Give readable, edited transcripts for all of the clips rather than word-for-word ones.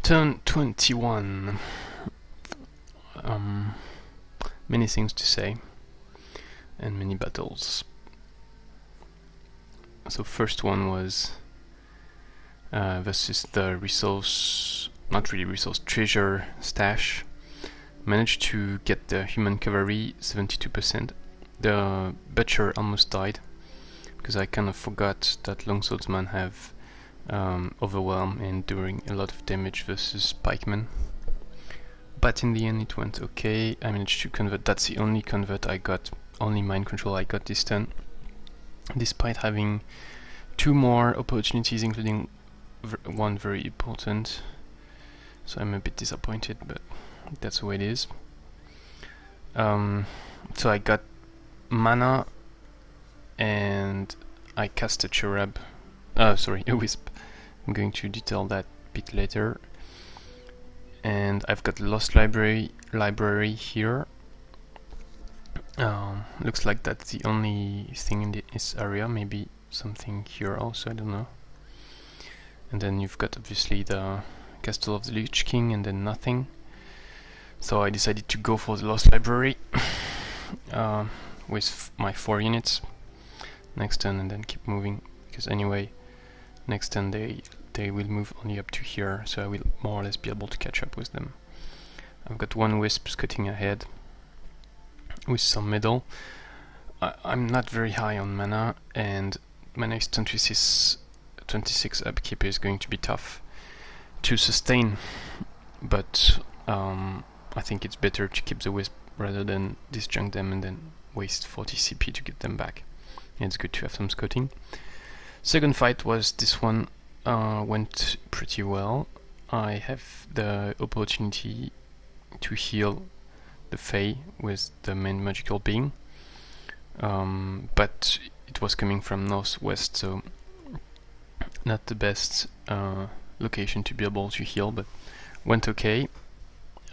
Turn 21. Many things to say and many battles. So first one was versus the resource, not really resource, treasure stash. Managed to get the Human Cavalry 72%. The Butcher almost died because I kind of forgot that Longswordman have overwhelm and doing a lot of damage versus pikemen. But in the end it went okay. I managed to convert. That's the only convert I got, only mind control I got this turn, despite having two more opportunities, including one very important. So I'm a bit disappointed, but that's the way it is. So I got mana and I cast a Cherub, a Wisp. I'm going to detail that a bit later. And I've got Lost Library here. Looks like that's the only thing in this area. Maybe something here also, I don't know. And then you've got obviously the Castle of the Lich King and then nothing. So I decided to go for the Lost Library with my 4 units next turn and then keep moving, because anyway next turn they will move only up to here, so I will more or less be able to catch up with them. I've got one Wisp scouting ahead with some metal. I'm not very high on mana, and my next 26 upkeep is going to be tough to sustain, but I think it's better to keep the Wisp rather than disjunct them and then waste 40 CP to get them back. And it's good to have some scouting. Second fight was this one. Went pretty well. I have the opportunity to heal the Fae with the main magical being, but it was coming from northwest, so not the best location to be able to heal, but went okay.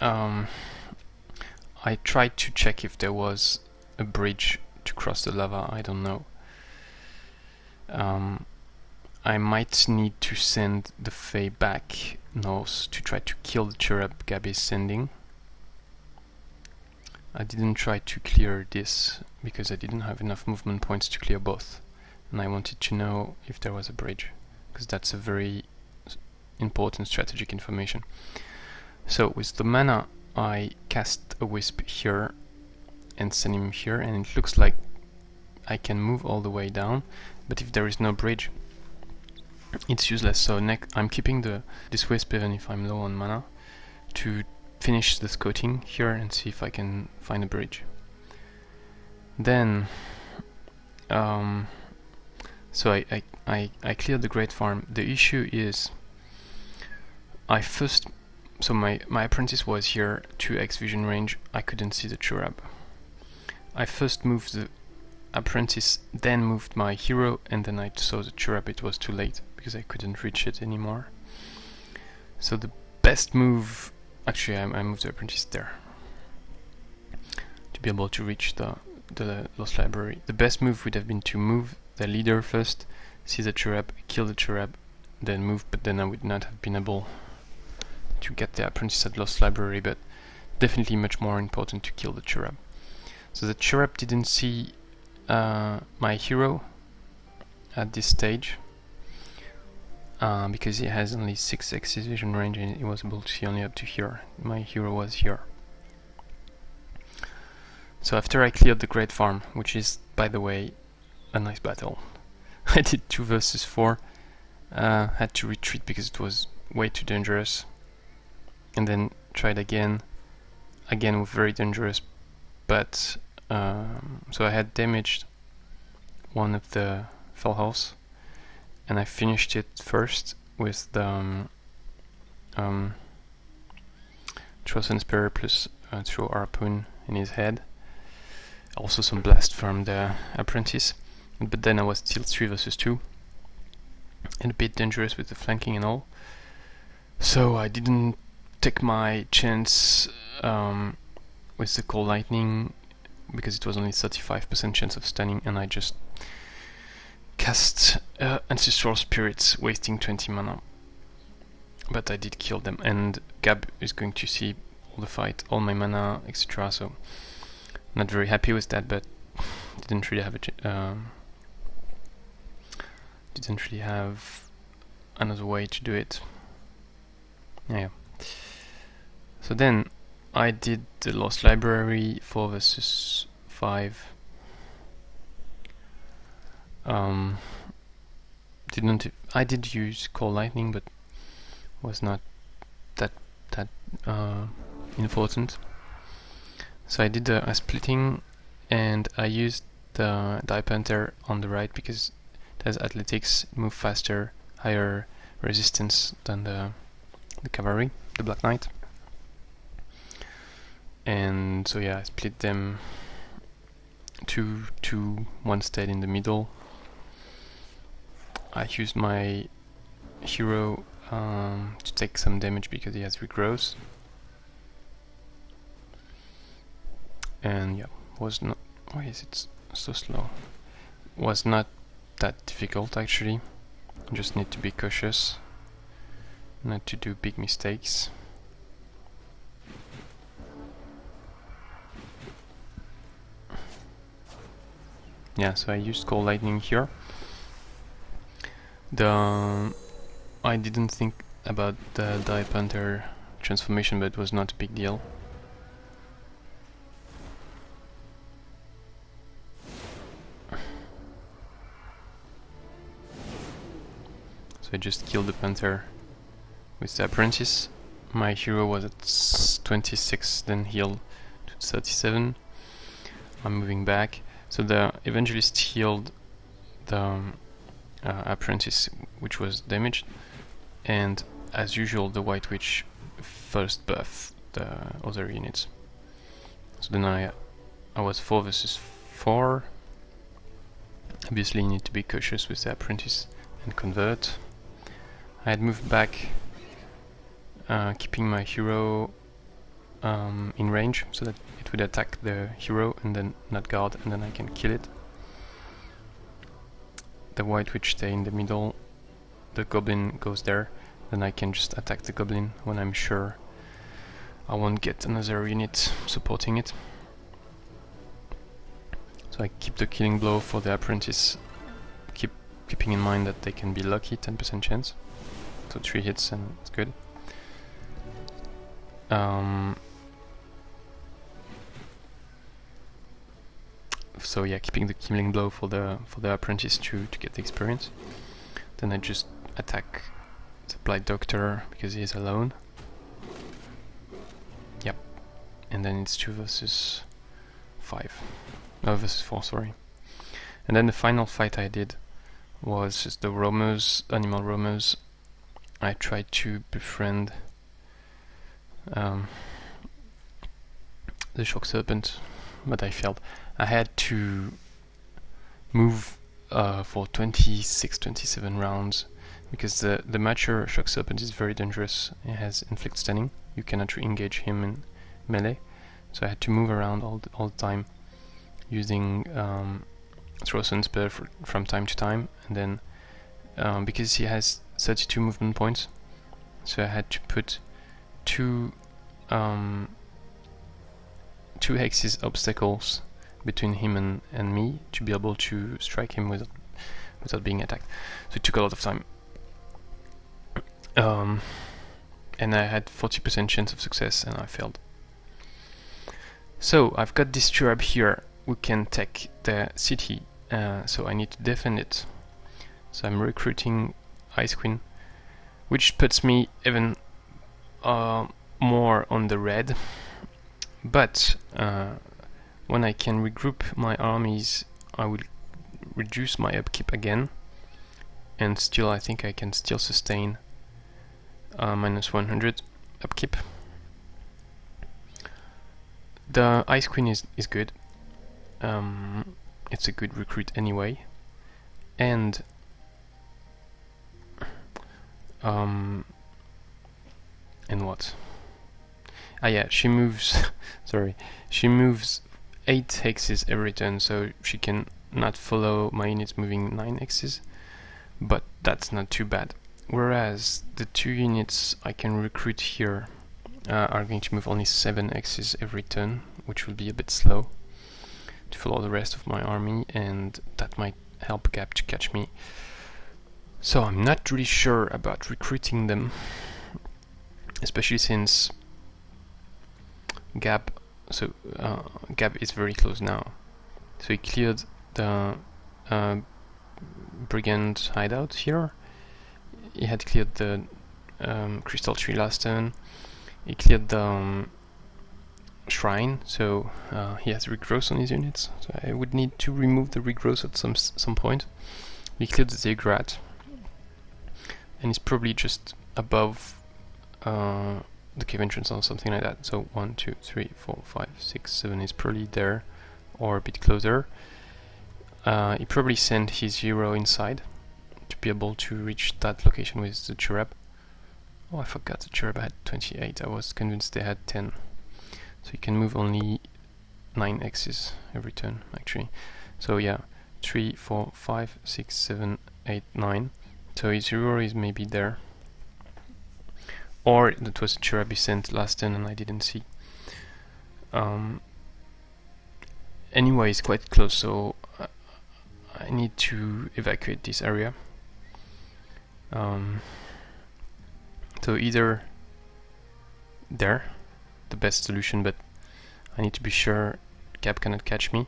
I tried to check if there was a bridge to cross the lava. I don't know. I might need to send the Fae back north to try to kill the Cherub Gab is sending. I didn't try to clear this because I didn't have enough movement points to clear both, and I wanted to know if there was a bridge, because that's a very important strategic information. So with the mana I cast a Wisp here and send him here, and it looks like I can move all the way down, but if there is no bridge it's useless. So I'm keeping this Wisp even if I'm low on mana to finish the scouting here and see if I can find a bridge. Then so I cleared the Great Farm. The issue is my Apprentice was here 2x vision range. I couldn't see the Cherub. I first moved the Apprentice, then moved my hero, and then I saw the Cherub. It was too late because I couldn't reach it anymore. So the best move, actually I moved the Apprentice there to be able to reach the Lost Library. The best move would have been to move the leader first, see the Cherub, kill the Cherub, then move, but then I would not have been able to get the Apprentice at Lost Library, but definitely much more important to kill the Cherub. So the Cherub didn't see my hero at this stage because he has only 6x vision range and he was able to see only up to here. My hero was here. So after I cleared the Great Farm, which is by the way a nice battle, I did 2 versus 4, had to retreat because it was way too dangerous, and then tried again with very dangerous, but so I had damaged one of the Felhorse, and I finished it first with the Trojan Spear plus throw harpoon in his head. Also some blast from the Apprentice, but then I was still 3 versus 2 and a bit dangerous with the flanking and all. So I didn't take my chance with the Cold Lightning because it was only 35% chance of stunning, and I just cast Ancestral Spirits, wasting 20 mana. but I did kill them, and Gab is going to see all the fight, all my mana, etc. So not very happy with that, but didn't really have another way to do it. Yeah. So then I did the Lost Library 4 versus 5. I did use Core Lightning, but was not that important. So I did a splitting, and I used the Panther on the right because it has athletics, move faster, higher resistance than the cavalry, the Black Knight. And so yeah, I split them to one stead in the middle. I used my hero to take some damage because he has regrowth. And yeah, was not. Why is it so slow? Was not that difficult actually. Just need to be cautious, not to do big mistakes. Yeah, so I used Core Lightning here. I didn't think about the Panther transformation, but it was not a big deal. So I just killed the Panther with the Apprentice. My hero was at 26, then healed to 37. I'm moving back. So the Evangelist healed the Apprentice, which was damaged, and as usual the White Witch first buffed the other units. So then I was 4 versus 4. Obviously you need to be cautious with the Apprentice and convert. I had moved back, keeping my hero in range so that it would attack the hero and then not guard, and then I can kill it. The White Witch stay in the middle, the Goblin goes there, then I can just attack the Goblin when I'm sure I won't get another unit supporting it. So I keep the killing blow for the Apprentice, keeping in mind that they can be lucky, 10% chance. So 3 hits and it's good. So yeah, keeping the killing blow for the Apprentice to get the experience. Then I just attack the Blight Doctor because he is alone. Yep. And then it's 2 versus 5. No, versus 4, sorry. And then the final fight I did was just the roamers, animal roamers. I tried to befriend the Shock Serpent, but I failed. I had to move for 26-27 rounds because the Mature Shock Serpent is very dangerous. It has inflict stunning. You cannot re-engage him in melee, so I had to move around all the time using throw sun spell from time to time, and then because he has 32 movement points, so I had to put two hexes obstacles between him and me to be able to strike him without being attacked. So it took a lot of time. And I had 40% chance of success and I failed. So I've got this Cherub here who can take the city, so I need to defend it. So I'm recruiting Ice Queen, which puts me even more on the red. But when I can regroup my armies, I will reduce my upkeep again, and still I think I can still sustain minus 100 upkeep. The Ice Queen is good. It's a good recruit anyway, and what? Ah yeah, she moves. Sorry, she moves 8 hexes every turn, so she can not follow my units moving 9 hexes, but that's not too bad. whereas the 2 units I can recruit here are going to move only 7 X's every turn, which will be a bit slow to follow the rest of my army, and that might help Gab to catch me. So I'm not really sure about recruiting them, especially since Gab is very close now. So he cleared the Brigand hideout here. He had cleared the crystal tree last turn. He cleared the shrine, so he has regrowth on his units. So I would need to remove the regrowth at some point. He cleared the Ziggurath, and he's probably just above the cave entrance or something like that. So 1, 2, 3, 4, 5, 6, 7 is probably there or a bit closer. He probably sent his hero inside to be able to reach that location with the Cherub. Oh, I forgot the Cherub had 28. I was convinced they had 10. So you can move only 9 X's every turn, actually. So yeah, 3, 4, 5, 6, 7, 8, 9. So his hero is maybe there. Or that was a Cherub he sent last turn and I didn't see. Anyway, it's quite close, so I need to evacuate this area. So either there, the best solution, but I need to be sure Gab cannot catch me,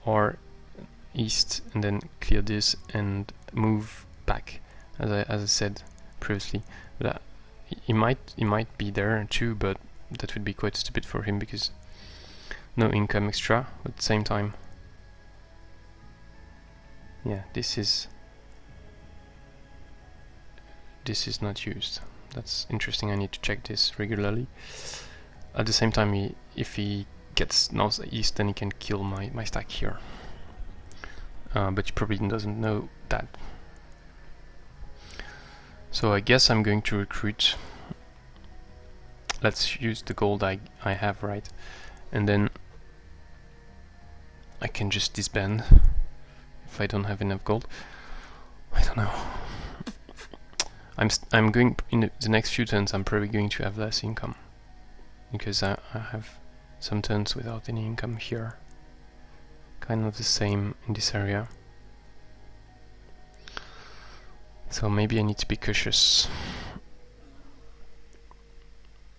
or east and then clear this and move back, as I said previously. But he might be there too, but that would be quite stupid for him because no income extra. But at the same time, yeah, this is not used. That's interesting. I need to check this regularly. At the same time, if he gets northeast, then he can kill my stack here. But he probably doesn't know that. So I guess I'm going to recruit. Let's use the gold I have, right? And then I can just disband if I don't have enough gold. I don't know. I'm going in the next few turns. I'm probably going to have less income because I have some turns without any income here. Kind of the same in this area. So maybe I need to be cautious.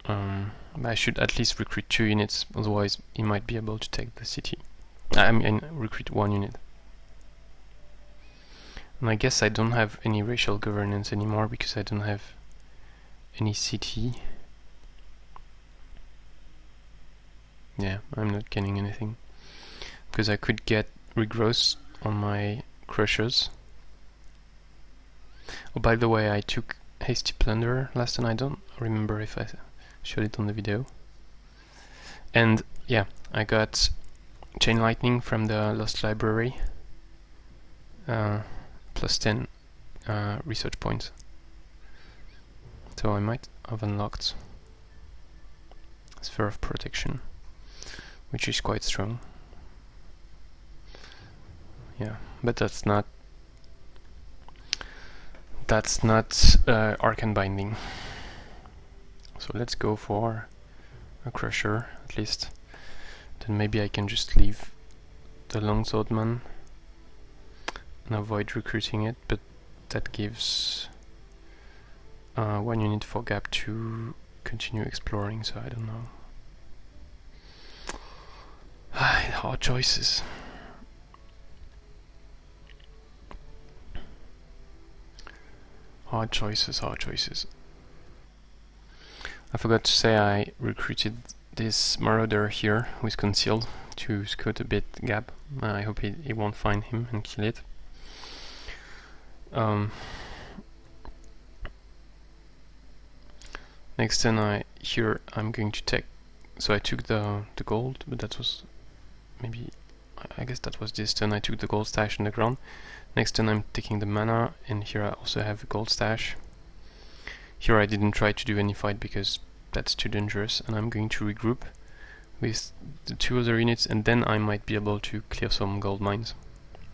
But I should at least recruit 2 units, otherwise he might be able to take the city. I mean, recruit 1 unit. And I guess I don't have any racial governance anymore because I don't have any city. Yeah, I'm not getting anything. Because I could get regrowth on my crushers. Oh, by the way, I took Hasty Plunder last time. I don't remember if I showed it on the video. And yeah, I got Chain Lightning from the Lost Library. Plus 10 research points. So I might have unlocked Sphere of Protection, which is quite strong. Yeah, but that's not Arcane Binding. So let's go for a Crusher at least. Then maybe I can just leave the Longswordman and avoid recruiting it, but that gives 1 unit for Gab to continue exploring, so I don't know. Hard choices. Hard choices. I forgot to say I recruited this Marauder here who is concealed to scout a bit Gab. I hope he won't find him and kill it. Next turn I'm going to take, so I took the gold, but that was maybe, I guess that was this turn I took the gold stash on the ground. Next turn I'm taking the mana, and here I also have a gold stash. Here I didn't try to do any fight because that's too dangerous, and I'm going to regroup with the 2 other units, and then I might be able to clear some gold mines.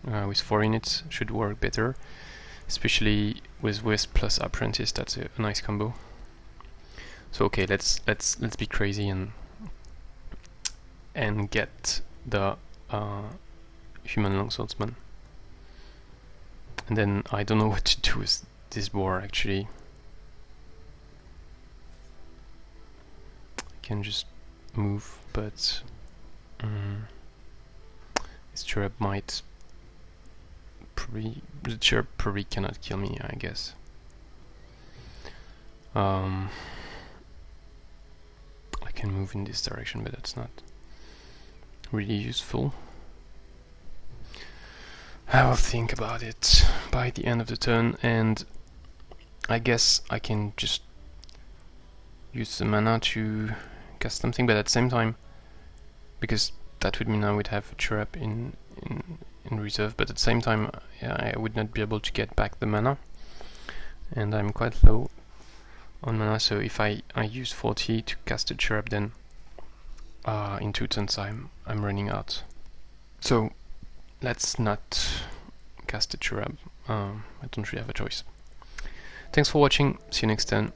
With 4 units should work better, especially with Wisp plus Apprentice. That's a nice combo. So okay, let's be crazy and get the Human Longswordman. And then I don't know what to do with this boar actually. I can just move, but this Cherub might the Cherub probably cannot kill me, I guess. I can move in this direction, but that's not really useful. I will think about it by the end of the turn, and I guess I can just use the mana to cast something, but at the same time, because that would mean I would have a Cherub in reserve, but at the same time I would not be able to get back the mana, and I'm quite low on mana, so if I use 40 to cast a Cherub, then in 2 turns I'm running out. So let's not cast a Cherub. I don't really have a choice. Thanks for watching, see you next turn.